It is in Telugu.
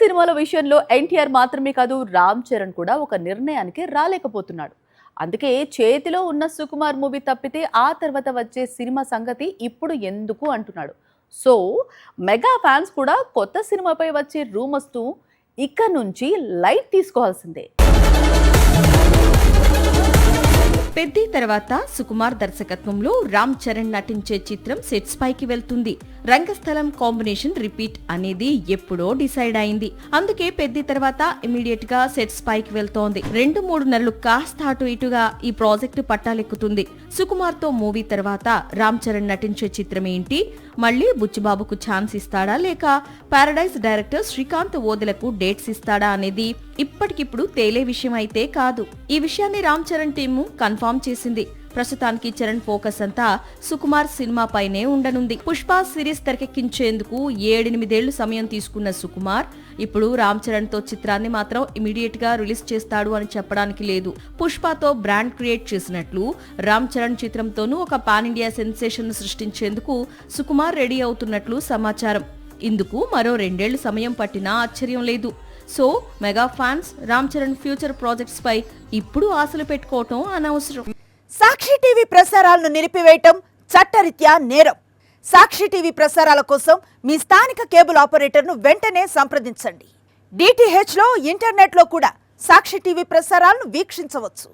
సినిమాల విషయంలో ఎన్టీఆర్ మాత్రమే కాదు, రామ్ చరణ్ కూడా ఒక నిర్ణయానికి రాలేకపోతున్నాడు. అందుకే చేతిలో ఉన్న సుకుమార్ మూవీ తప్పితే ఆ తర్వాత వచ్చే సినిమా సంగతి ఇప్పుడు ఎందుకు అంటున్నాడు. సో మెగా ఫ్యాన్స్ కూడా కొత్త సినిమాపై వచ్చే రూమర్స్ను ఇక నుంచి లైట్ తీసుకోవాల్సిందే. పెద్ది తర్వాత సుకుమార్ దర్శకత్వంలో రామ్ చరణ్ నటించే చిత్రం సెట్స్ పైకి వెళ్తుంది. రంగస్థలం కాంబినేషన్ రిపీట్ అనేది ఎప్పుడో డిసైడ్ అయింది. అందుకే పెద్ది తర్వాత ఇమీడియట్ గా సెట్స్ పైకి వెళ్తోంది. 2-3 నెలలు కాస్త అటు ఇటుగా ఈ ప్రాజెక్టు పట్టాలెక్కుతుంది. సుకుమార్ తో మూవీ తర్వాత రామ్ చరణ్ నటించే చిత్రం ఏంటి? మళ్లీ బుచ్చిబాబుకు ఛాన్స్ ఇస్తాడా లేక పారడైజ్ డైరెక్టర్ శ్రీకాంత్ ఓదెలకు డేట్స్ ఇస్తాడా అనేది ఇప్పటికిప్పుడు తేలే విషయం అయితే కాదు. ఈ విషయాన్ని రామ్ చరణ్ టీము కన్ఫర్మ్ చేసింది. ప్రస్తుతానికి చరణ్ ఫోకస్ అంతా సుకుమార్ సినిమాపైనే ఉండనుంది. పుష్ప సిరీస్ తెరకెక్కించేందుకు 7-8 ఏళ్లు సమయం తీసుకున్న సుకుమార్ ఇప్పుడు రామ్ చరణ్ తో చిత్రాన్ని మాత్రం ఇమీడియట్ గా రిలీజ్ చేస్తాడు అని చెప్పడానికి లేదు. పుష్పతో బ్రాండ్ క్రియేట్ చేసినట్లు రామ్ చరణ్ చిత్రంతోనూ ఒక పాన్ ఇండియా సెన్సేషన్ సృష్టించేందుకు సుకుమార్ రెడీ అవుతున్నట్లు సమాచారం. ఇందుకు మరో 2 ఏళ్లు సమయం పట్టినా ఆశ్చర్యం లేదు. So mega fans Ram Charan future projects పై ఇప్పుడు ఆశలు పెట్టుకోవటం అనవసరం. సాక్షి టీవీ ప్రసారాలను నిలిపివేయటం చట్టరీత్యా నేరం. సాక్షి టీవీ ప్రసారాల కోసం మీ స్థానిక కేబుల్ ఆపరేటర్ను వెంటనే సంప్రదించండి. DTHలో ఇంటర్నెట్లో కూడా సాక్షి టీవీ ప్రసారాలను వీక్షించవచ్చు.